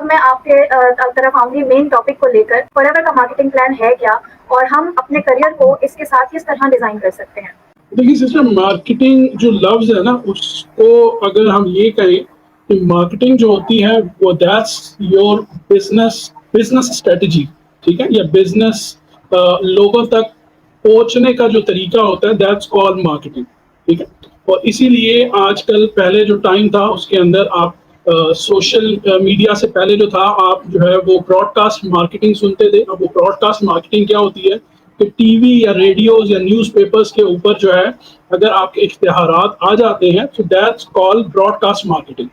अब मैं आपके तरफ आऊंगी मेन टॉपिक को लेकर, फॉरएवर का मार्केटिंग प्लान है क्या और हम अपने करियर को इसके साथ किस तरह डिजाइन कर सकते हैं? देखिए सिस्टर, मार्केटिंग जो लफ्ज है ना, उसको अगर हम ये कहें कि मार्केटिंग जो होती है वो दैट्स योर बिजनेस स्ट्रेटजी, ठीक है, या बिजनेस लोगों तक पहुंचने का जो तरीका होता है, दैट्स कॉल्ड मार्केटिंग, ठीक है। और इसीलिए आजकल, पहले जो टाइम था उसके अंदर आप सोशल मीडिया से पहले जो था, आप जो है वो ब्रॉडकास्ट मार्केटिंग सुनते थे। अब वो ब्रॉडकास्ट मार्केटिंग क्या होती है कि टीवी या रेडियोज या न्यूज़पेपर्स के ऊपर जो है अगर आपके इश्तिहारात आ जाते हैं तो दैट्स कॉल्ड ब्रॉडकास्ट मार्केटिंग।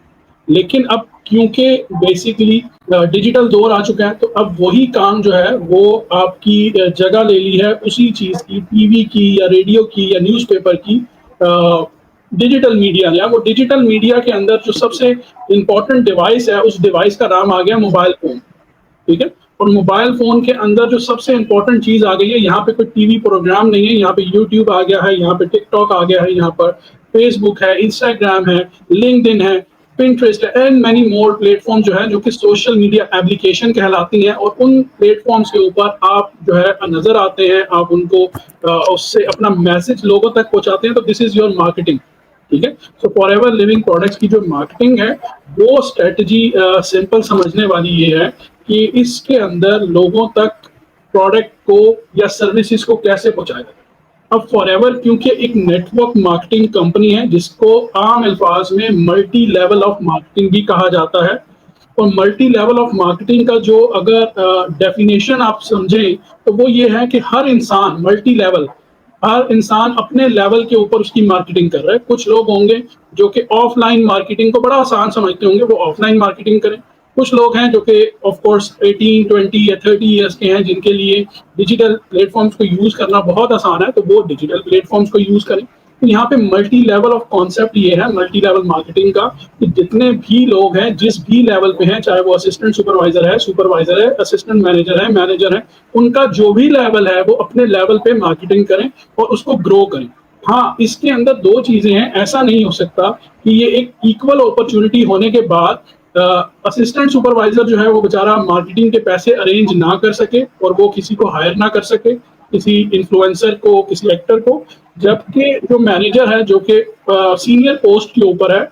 लेकिन अब क्योंकि बेसिकली डिजिटल दौर आ चुका है, तो अब वही काम जो है वो आपकी जगह ले ली है उसी चीज़ की, टीवी की या रेडियो की या न्यूज़पेपर की। डिजिटल मीडिया ने, वो डिजिटल मीडिया के अंदर जो सबसे इम्पोर्टेंट डिवाइस है, उस डिवाइस का नाम आ गया मोबाइल फ़ोन, ठीक है। और मोबाइल फ़ोन के अंदर जो सबसे इम्पोर्टेंट चीज़ आ गई है, यहाँ पे कोई टीवी प्रोग्राम नहीं है, यहाँ पे यूट्यूब आ गया है, यहाँ पे टिकटॉक आ गया है, यहाँ पर फेसबुक है, इंस्टाग्राम है, लिंक्डइन है, पिंटरेस्ट है एंड मैनी मोर प्लेटफॉर्म जो है, जो कि सोशल मीडिया एप्लीकेशन कहलाती हैं। और उन प्लेटफॉर्म्स के ऊपर आप जो है नज़र आते हैं, आप उनको उससे अपना मैसेज लोगों तक पहुँचाते हैं, तो दिस इज़ योर मार्केटिंग, ठीक है। सो फॉरएवर लिविंग प्रोडक्ट्स की जो मार्केटिंग है, वो स्ट्रेटजी सिंपल समझने वाली ये है कि इसके अंदर लोगों तक प्रोडक्ट को या सर्विसेज को कैसे पहुंचाया जाए। अब फॉरएवर क्योंकि एक नेटवर्क मार्केटिंग कंपनी है, जिसको आम अल्फाज में मल्टी लेवल ऑफ मार्केटिंग भी कहा जाता है। और मल्टी लेवल ऑफ मार्केटिंग का जो अगर डेफिनेशन आप समझें तो वो ये है कि हर इंसान अपने लेवल के ऊपर उसकी मार्केटिंग कर रहा है। कुछ लोग होंगे जो कि ऑफलाइन मार्केटिंग को बड़ा आसान समझते होंगे, वो ऑफलाइन मार्केटिंग करें। कुछ लोग हैं जो कि ऑफ कोर्स 18, 20 या 30 इयर्स के हैं, जिनके लिए डिजिटल प्लेटफॉर्म्स को यूज़ करना बहुत आसान है, तो वो डिजिटल प्लेटफॉर्म्स को यूज़ करें। तो यहाँ पे मल्टी लेवल ऑफ कॉन्सेप्ट ये है मल्टी लेवल मार्केटिंग का, कि जितने भी लोग हैं, जिस भी लेवल पे हैं, चाहे वो असिस्टेंट सुपरवाइजर है, असिस्टेंट मैनेजर है, उनका जो भी लेवल है वो अपने लेवल पे मार्केटिंग करें और उसको ग्रो करें। हाँ, इसके अंदर दो चीजें हैं, ऐसा नहीं हो सकता कि ये एक इक्वल अपॉर्चुनिटी होने के बाद असिस्टेंट सुपरवाइजर जो है वो बेचारा मार्केटिंग के पैसे अरेंज ना कर सके और वो किसी को हायर ना कर सके, किसी इन्फ्लुएंसर को, किसी एक्टर को, जबकि जो मैनेजर है, जो कि सीनियर पोस्ट के ऊपर है,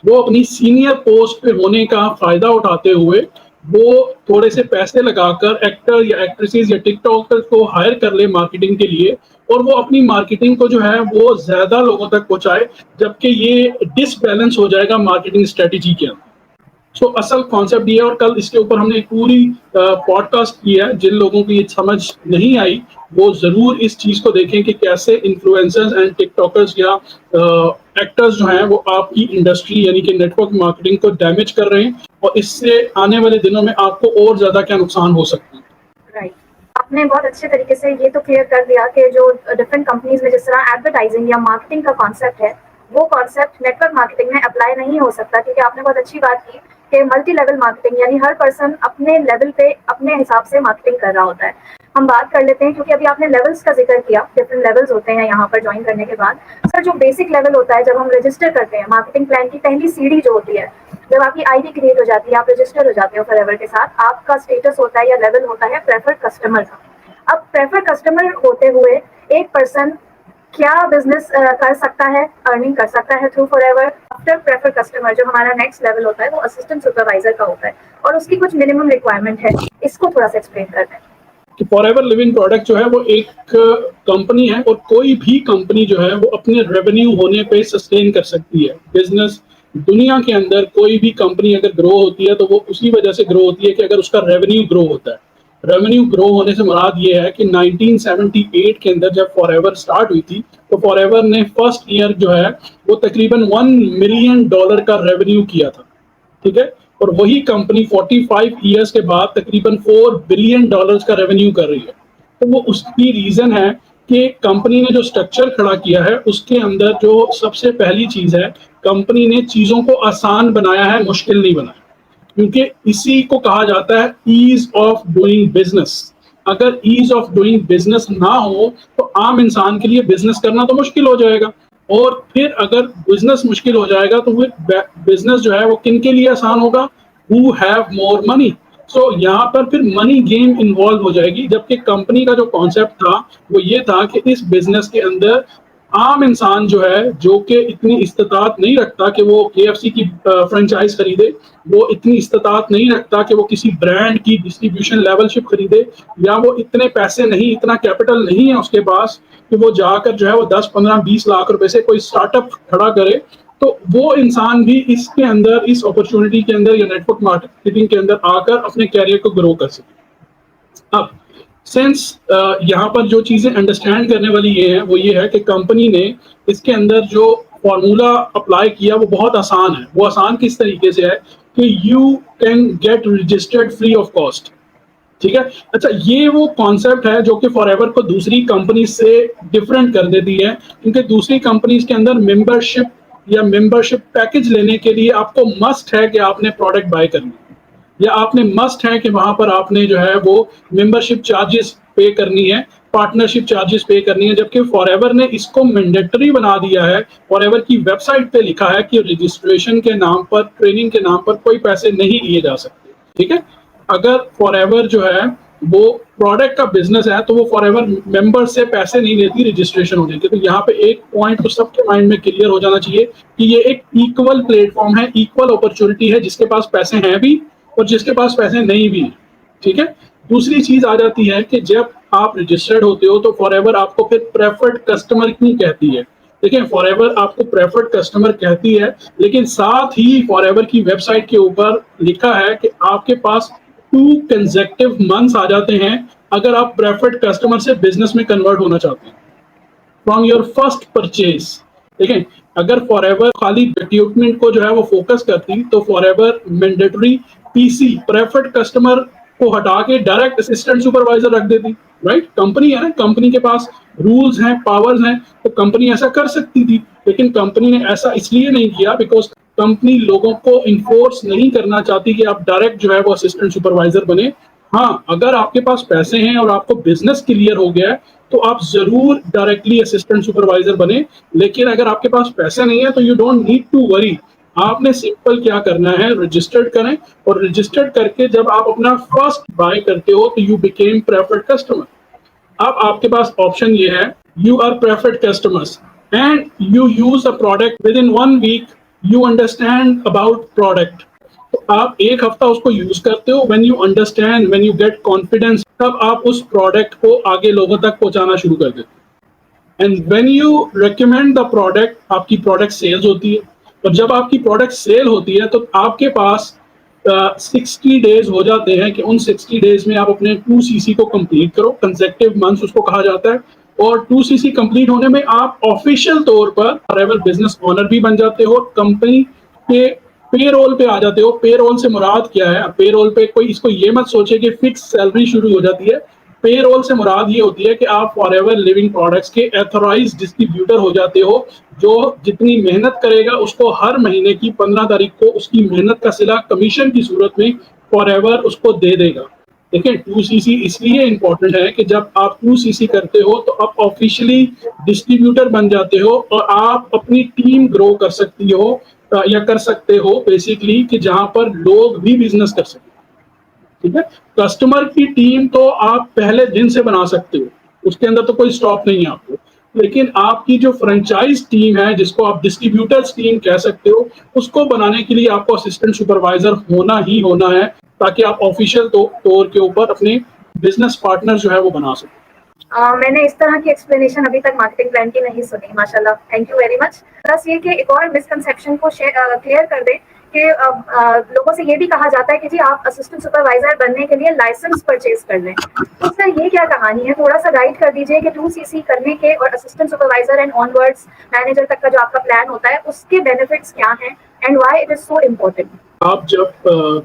वो अपनी सीनियर पोस्ट पे होने का फायदा उठाते हुए वो थोड़े से पैसे लगाकर एक्टर या एक्ट्रेसेस या टिकटॉकर को हायर कर ले मार्केटिंग के लिए, और वो अपनी मार्केटिंग को जो है वो ज्यादा लोगों तक पहुंचाए, जबकि ये डिसबैलेंस हो जाएगा मार्केटिंग स्ट्रेटेजी के अंदर। सो असल कॉन्सेप्ट ये है, और कल इसके ऊपर हमने एक पूरी पॉडकास्ट की है। जिन लोगों की ये समझ नहीं आई वो जरूर इस चीज को देखें कि कैसे इन्फ्लुएंसर्स एंड टिकटॉकर्स या एक्टर्स जो हैं वो आपकी इंडस्ट्री यानी कि नेटवर्क मार्केटिंग को डैमेज कर रहे हैं, और इससे आने वाले दिनों में आपको और ज्यादा क्या नुकसान हो सकते हैं। राइट, आपने बहुत अच्छे तरीके से ये तो क्लियर कर दिया कि जो डिफरेंट कंपनीज में जिस तरह एडवर्टाइजिंग या मार्केटिंग का कॉन्सेप्ट है, वो कॉन्सेप्ट नेटवर्क मार्केटिंग में अप्लाई नहीं हो सकता, क्योंकि आपने बहुत अच्छी बात की कि मल्टी लेवल मार्केटिंग यानी हर पर्सन अपने लेवल पे अपने हिसाब से मार्केटिंग कर रहा होता है। हम बात कर लेते हैं, क्योंकि अभी आपने लेवल्स का जिक्र किया, डिफरेंट लेवल्स होते हैं यहाँ पर ज्वाइन करने के बाद। सर, जो बेसिक लेवल होता है, जब हम रजिस्टर करते हैं मार्केटिंग प्लान की पहली सीढ़ी जो होती है, जब आपकी आईडी क्रिएट हो जाती है, आप रजिस्टर हो जाते हो फॉरएवर के साथ, आपका स्टेटस होता है या लेवल होता है प्रेफर्ड कस्टमर का। अब प्रेफर्ड कस्टमर होते हुए एक पर्सन क्या बिजनेस कर सकता है, अर्निंग कर सकता है through forever. After preferred customer जो हमारा नेक्स्ट लेवल होता है वो असिस्टेंट सुपरवाइजर का होता है, और उसकी कुछ मिनिमम रिक्वायरमेंट है, इसको थोड़ा सा एक्सप्लेन करते हैं। कि फॉरएवर लिविंग प्रोडक्ट जो है वो एक कंपनी है, और कोई भी कंपनी जो है वो अपने रेवेन्यू होने पे सस्टेन कर सकती है। बिजनेस दुनिया के अंदर कोई भी कंपनी अगर ग्रो होती है तो वो उसी वजह से ग्रो होती है कि अगर उसका रेवेन्यू ग्रो होता है। रेवेन्यू ग्रो होने से मुराद ये है कि 1978 के अंदर जब फॉरएवर स्टार्ट हुई थी, तो फॉरएवर ने फर्स्ट ईयर जो है वो तकरीबन $1 मिलियन का रेवेन्यू किया था, ठीक है। और वही कंपनी 45 ईयर्स के बाद तकरीबन $4 बिलियन का रेवेन्यू कर रही है। तो वो उसकी रीजन है कि कंपनी ने जो स्ट्रक्चर खड़ा किया है उसके अंदर जो सबसे पहली चीज है, कंपनी ने चीजों को आसान बनाया है, मुश्किल नहीं बनाया। क्योंकि इसी को कहा जाता है ईज ऑफ डूइंग बिजनेस। अगर ईज ऑफ डूइंग बिजनेस ना हो तो आम इंसान के लिए बिजनेस करना तो मुश्किल हो जाएगा, और फिर अगर बिजनेस मुश्किल हो जाएगा तो फिर बिजनेस जो है वो किन के लिए आसान होगा, हु हैव मोर मनी। सो यहाँ पर फिर मनी गेम इन्वॉल्व हो जाएगी, जबकि कंपनी का जो कॉन्सेप्ट था वो ये था कि इस बिजनेस के अंदर आम इंसान जो है, जो कि इतनी इस्तेतात नहीं रखता कि वो KFC की फ्रेंचाइज खरीदे, वो इतनी इस्तेतात नहीं रखता कि वो किसी ब्रांड की डिस्ट्रीब्यूशन लेवलशिप खरीदे, या वो इतने पैसे नहीं, इतना कैपिटल नहीं है उसके पास कि वो जाकर जो है वो 10, 15, 20 लाख रुपए से कोई स्टार्टअप खड़ा करे, तो वो इंसान भी इसके अंदर, इस अपॉर्चुनिटी के अंदर या नेटवर्क मार्केटिंग के अंदर आकर अपने कैरियर को ग्रो कर सके। अब सिंस यहाँ पर जो चीजें अंडरस्टैंड करने वाली ये है, वो ये है कि कंपनी ने इसके अंदर जो फॉर्मूला अप्लाई किया वो बहुत आसान है। वो आसान किस तरीके से है कि you can get registered free of cost. ठीक है, अच्छा, ये वो कॉन्सेप्ट है जो कि फॉरएवर को दूसरी कंपनी से डिफरेंट कर देती है, क्योंकि दूसरी कंपनीज के अंदर मेंबरशिप या मेंबरशिप पैकेज लेने के लिए आपको मस्ट है कि आपने प्रोडक्ट बाय करनी है, या आपने मस्ट है कि वहां पर आपने जो है वो मेंबरशिप चार्जेस पे करनी है, पार्टनरशिप चार्जेस पे करनी है। जबकि फॉरएवर ने इसको मैंडेटरी बना दिया है। फॉरएवर की वेबसाइट पे लिखा है कि रजिस्ट्रेशन के नाम पर, ट्रेनिंग के नाम पर कोई पैसे नहीं लिए जा सकते। ठीक है, अगर फॉरएवर जो है वो प्रोडक्ट का बिजनेस है तो वो फॉरएवर मेंबर से पैसे नहीं लेती रजिस्ट्रेशन होने के। तो यहाँ पे एक पॉइंट तो सबके माइंड में क्लियर हो जाना चाहिए कि ये एक इक्वल प्लेटफॉर्म है, इक्वल अपॉर्चुनिटी है, जिसके पास पैसे हैं भी और जिसके पास पैसे नहीं भी। ठीक है, दूसरी चीज आ जाती है कि जब आप रजिस्टर्ड होते हो तो फॉरएवर आपको फिर प्रेफर्ड कस्टमर क्यों कहती है। देखिए, फॉरएवर आपको प्रेफर्ड कस्टमर कहती है, लेकिन साथ ही फॉरएवर की वेबसाइट के ऊपर लिखा है कि आपके पास 2 कंसेक्टिव मंथ्स आ जाते हैं अगर आप प्रेफर्ड कस्टमर से बिजनेस में कन्वर्ट होना चाहते हैं फ्रॉम योर फर्स्ट परचेज। देखें, अगर फॉरएवर खाली रिक्रूटमेंट को जो है वो फोकस करती तो forever mandatory PC preferred customer को हटा के डायरेक्ट असिस्टेंट सुपरवाइजर रख देती। राइट, कंपनी है ना, कंपनी के पास रूल्स हैं, पावर्स हैं, तो कंपनी ऐसा कर सकती थी, लेकिन कंपनी ने ऐसा इसलिए नहीं किया बिकॉज कंपनी लोगों को इन्फोर्स नहीं करना चाहती कि आप डायरेक्ट जो है वो असिस्टेंट सुपरवाइजर बने। हाँ, अगर आपके पास पैसे हैं और आपको बिजनेस क्लियर हो गया है तो आप जरूर डायरेक्टली असिस्टेंट सुपरवाइजर बने, लेकिन अगर आपके पास पैसे नहीं है तो you don't need to worry. आपने सिंपल क्या करना है, रजिस्टर्ड करें, और रजिस्टर्ड करके जब आप अपना फर्स्ट बाय करते हो तो यू बिकेम प्रेफर्ड कस्टमर। अब आपके पास ऑप्शन ये है, you are preferred customers and you use a product within 1 week, you understand about product. तो आप एक हफ्ता उसको यूज करते हो, when you understand, when you get confidence, तब आप उस प्रोडक्ट को आगे लोगों तक पहुंचाना शुरू कर देते हो। And when you recommend the product, आपकी प्रोडक्ट सेल्स होती है, और जब आपकी प्रोडक्ट सेल होती है तो आपके पास 60 डेज हो जाते हैं कि उन 60 डेज में आप अपने 2cc को कंप्लीट करो। कंसेक्टिव मंथ्स उसको कहा जाता है, और 2cc कंप्लीट होने में आप ऑफिशियल तौर पर फॉरएवर बिजनेस ओनर भी बन जाते हो, कंपनी के पेरोल पे आ जाते हो। पेरोल से मुराद क्या है? पेरोल पे कोई इसको ये मत सोचे कि फिक्स सैलरी शुरू हो जाती है। पेरोल से मुराद ये होती है कि आप फॉरएवर लिविंग प्रोडक्ट्स के एथोराइज्ड डिस्ट्रीब्यूटर हो जाते हो, जो जितनी मेहनत करेगा उसको हर महीने की 15 तारीख को उसकी मेहनत का सिला कमीशन की सूरत में फॉरएवर उसको दे देगा। देखिए, 2cc इसलिए इंपॉर्टेंट है कि जब आप 2cc करते हो तो आप ऑफिशियली डिस्ट्रीब्यूटर बन जाते हो और आप अपनी टीम ग्रो कर सकती हो या कर सकते हो बेसिकली, कि जहां पर लोग भी बिजनेस कर सकें। ठीक है, कस्टमर की टीम तो आप पहले दिन से बना सकते हो, उसके अंदर तो कोई स्टॉप नहीं है आपको, लेकिन आपकी जो फ्रेंचाइज टीम है, जिसको आप डिस्ट्रीब्यूटर्स टीम कह सकते हो, उसको बनाने के लिए आपको असिस्टेंट सुपरवाइजर होना ही होना है, ताकि आप ऑफिशियल तौर के ऊपर अपने बिजनेस पार्टनर जो है वो बना सकें। मैंने इस तरह की एक्सप्लेनेशन अभी तक मार्केटिंग प्लान की नहीं सुनी, माशाल्लाह, thank you very much. Plus ये कि एक और मिसकंसेप्शन को क्लियर कर दें कि लोगों से ये भी कहा जाता है कि जी आप असिस्टेंट सुपरवाइजर बनने के लिए लाइसेंस परचेज कर लें। तो सर ये क्या कहानी है, थोड़ा सा गाइड कर दीजिए कि 2cc करने के और assistant supervisor and onwards manager तक का जो आपका प्लान होता है उसके बेनिफिट्स क्या हैं and why it is so important. आप जब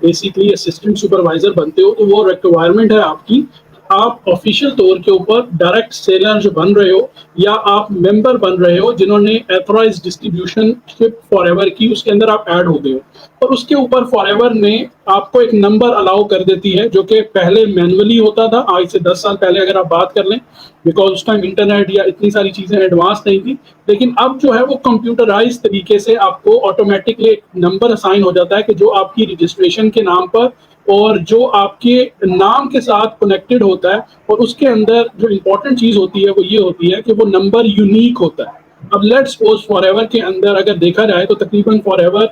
बेसिकली असिस्टेंट सुपरवाइजर बनते हो तो वो रिक्वायरमेंट है आपकी, आप ऑफिशियल तौर के ऊपर डायरेक्ट सेलर जो बन रहे हो या आप मेंबर बन रहे हो जिन्होंने एथोराइज्ड डिस्ट्रीब्यूशनशिप फॉरएवर की, उसके अंदर आप ऐड हो गए हो, और उसके ऊपर फॉरएवर ने आपको एक नंबर अलाउ कर देती है जो कि पहले मैनुअली होता था। आज से 10 साल पहले अगर आप बात कर लें, बिकॉज उस टाइम इंटरनेट या इतनी सारी चीजें एडवांस नहीं थी, लेकिन अब जो है वो कंप्यूटराइज तरीके से आपको ऑटोमेटिकली एक नंबर असाइन हो जाता है कि जो आपकी रजिस्ट्रेशन के नाम पर और जो आपके नाम के साथ कनेक्टेड होता है, और उसके अंदर जो इंपॉर्टेंट चीज होती है वो ये होती है कि वो नंबर यूनिक होता है। अब लेट्स सपोज फॉरएवर के अंदर अगर देखा जाए तो तकरीबन फॉरएवर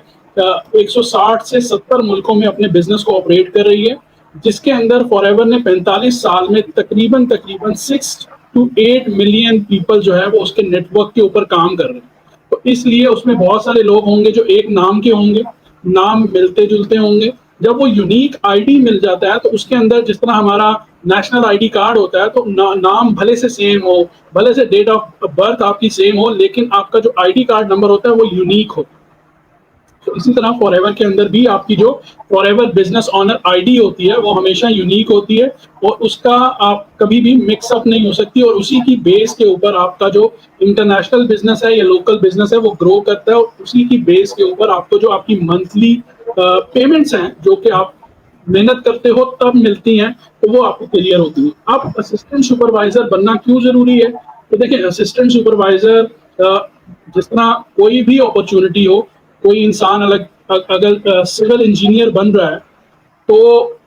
160 से 70 मुल्कों में अपने बिजनेस को ऑपरेट कर रही है, जिसके अंदर फॉरएवर ने 45 साल में तकरीबन तकरीबन 6 to 8 मिलियन पीपल जो है वो उसके नेटवर्क के ऊपर काम कर रहे हैं। तो इसलिए उसमें बहुत सारे लोग होंगे जो एक नाम के होंगे, नाम मिलते जुलते होंगे। जब वो यूनिक आईडी मिल जाता है तो उसके अंदर जिस तरह हमारा नेशनल आईडी कार्ड होता है, तो नाम भले से सेम हो, भले से डेट ऑफ बर्थ आपकी सेम हो, लेकिन आपका जो आईडी कार्ड नंबर होता है वो यूनिक हो। तो इसी तरह फॉरएवर के अंदर भी आपकी जो फॉरएवर बिजनेस ऑनर आईडी होती है वो हमेशा यूनिक होती है, और उसका आप कभी भी मिक्सअप नहीं हो सकती, और उसी की बेस के ऊपर आपका जो इंटरनेशनल बिजनेस है या लोकल बिजनेस है वो ग्रो करता है, और उसी की बेस के ऊपर आपको जो आपकी मंथली पेमेंट्स हैं जो कि आप मेहनत करते हो तब मिलती हैं, तो वो आपको क्लियर होती है। अब असिस्टेंट सुपरवाइजर बनना क्यों जरूरी है? तो देखिए, असिस्टेंट सुपरवाइजर जिस तरह कोई भी अपॉर्चुनिटी हो, कोई इंसान अगर सिविल इंजीनियर बन रहा है तो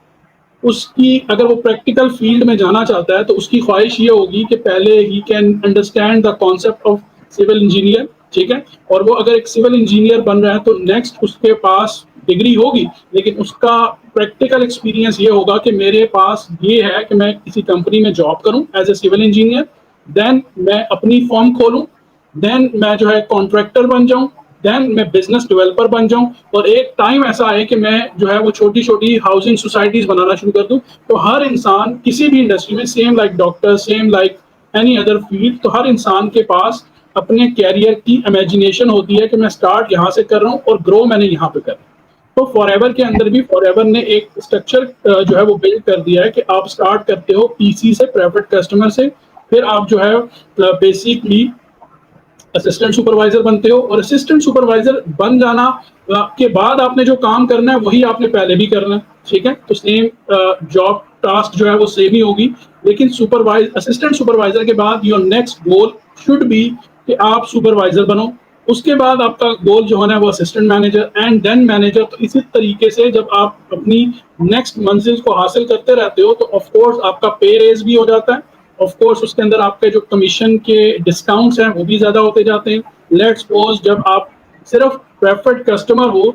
उसकी अगर वो प्रैक्टिकल फील्ड में जाना चाहता है तो उसकी ख्वाहिश ये होगी कि पहले ही can understand the concept of civil engineer, ठीक है। और वो अगर एक सिविल इंजीनियर बन रहा है तो नेक्स्ट उसके पास डिग्री होगी, लेकिन उसका प्रैक्टिकल एक्सपीरियंस ये होगा कि मेरे पास ये है कि मैं किसी कंपनी में जॉब करूं as a civil engineer, then मैं अपनी फर्म खोलूं, देन मैं जो है कॉन्ट्रैक्टर बन जाऊं, देन मैं बिजनेस डेवलपर बन जाऊं, और एक टाइम ऐसा आए कि मैं जो है वो छोटी छोटी हाउसिंग सोसाइटीज बनाना शुरू कर दूं। तो हर इंसान किसी भी इंडस्ट्री में, same like doctor, same like any other field, तो हर इंसान के पास अपने कैरियर की इमेजिनेशन होती है कि मैं स्टार्ट यहाँ से कर रहा हूँ और ग्रो मैंने यहाँ पे करना। तो फॉरएवर के अंदर भी फॉरएवर ने एक स्ट्रक्चर जो है वो बिल्ड कर दिया है कि आप स्टार्ट करते हो पीसी से, प्राइवेट कस्टमर से, फिर आप जो है बेसिकली असिस्टेंट सुपरवाइजर बनते हो, और असिस्टेंट सुपरवाइजर बन जाना के बाद आपने जो काम करना है वही आपने पहले भी करना है, ठीक है। तो सेम जॉब टास्क जो है वो सेम ही होगी, लेकिन असिस्टेंट सुपरवाइजर के बाद your next goal should be कि आप सुपरवाइजर बनो। उसके बाद आपका गोल जो है वो assistant manager and then manager. तो इसी तरीके से जब आप अपनी नेक्स्ट मंजिल को हासिल करते रहते हो तो ऑफ कोर्स आपका पे रेज भी हो जाता है, ऑफ कोर्स उसके अंदर आपके जो कमीशन के डिस्काउंट्स हैं वो भी ज्यादा होते जाते हैं। लेट्स सपोज जब आप सिर्फ प्रेफर्ड कस्टमर हो,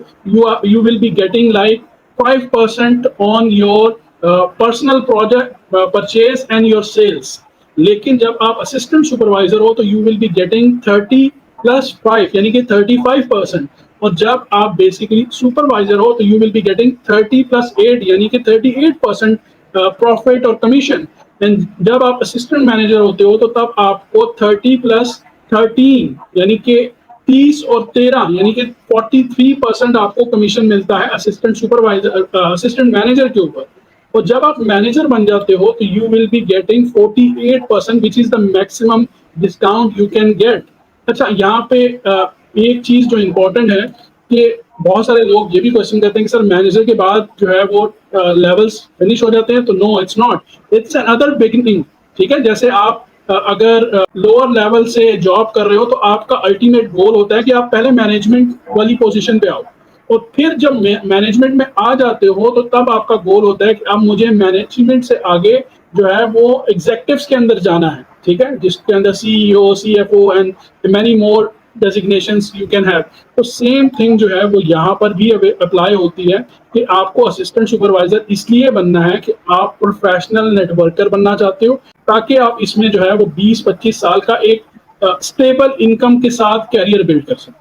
you will be getting like 5% on your personal project purchase and your sales, लेकिन जब आप असिस्टेंट सुपरवाइजर हो तो यू विल बी गेटिंग 30+5 यानी कि 35%, और जब आप बेसिकली सुपरवाइजर हो तो यू विल बी गेटिंग 30+8 यानी कि 38% प्रॉफिट और कमीशन। एंड जब आप असिस्टेंट मैनेजर होते हो तो तब आपको 30+13 यानी कि 30 और 13 यानी कि 43% आपको कमीशन मिलता है असिस्टेंट सुपरवाइजर असिस्टेंट मैनेजर के ऊपर। और जब आप मैनेजर बन जाते हो तो you will be getting 48% which is the maximum discount you can get. अच्छा, यहाँ पे एक चीज जो इम्पोर्टेंट है कि बहुत सारे लोग ये भी क्वेश्चन करते हैं कि सर मैनेजर के बाद जो है वो लेवल्स फिनिश हो जाते हैं, तो no, it's not, it's another beginning, ठीक है। जैसे आप अगर लोअर लेवल से जॉब कर रहे हो तो आपका अल्टीमेट गोल होता है कि आप पहले मैनेजमेंट वाली पोजीशन पे आओ, और फिर जब मैनेजमेंट में आ जाते हो तो तब आपका गोल होता है कि अब मुझे मैनेजमेंट से आगे जो है वो एग्जेक्टिव्स के अंदर जाना है, ठीक है, जिसके अंदर CEO, CFO and many more designations you can have. तो सेम थिंग जो है वो यहाँ पर भी अप्लाई होती है कि आपको असिस्टेंट सुपरवाइजर इसलिए बनना है कि आप प्रोफेशनल नेटवर्कर बनना चाहते हो, ताकि आप इसमें जो है वो 20-25 साल का एक स्टेबल इनकम के साथ कैरियर बिल्ड कर सकें।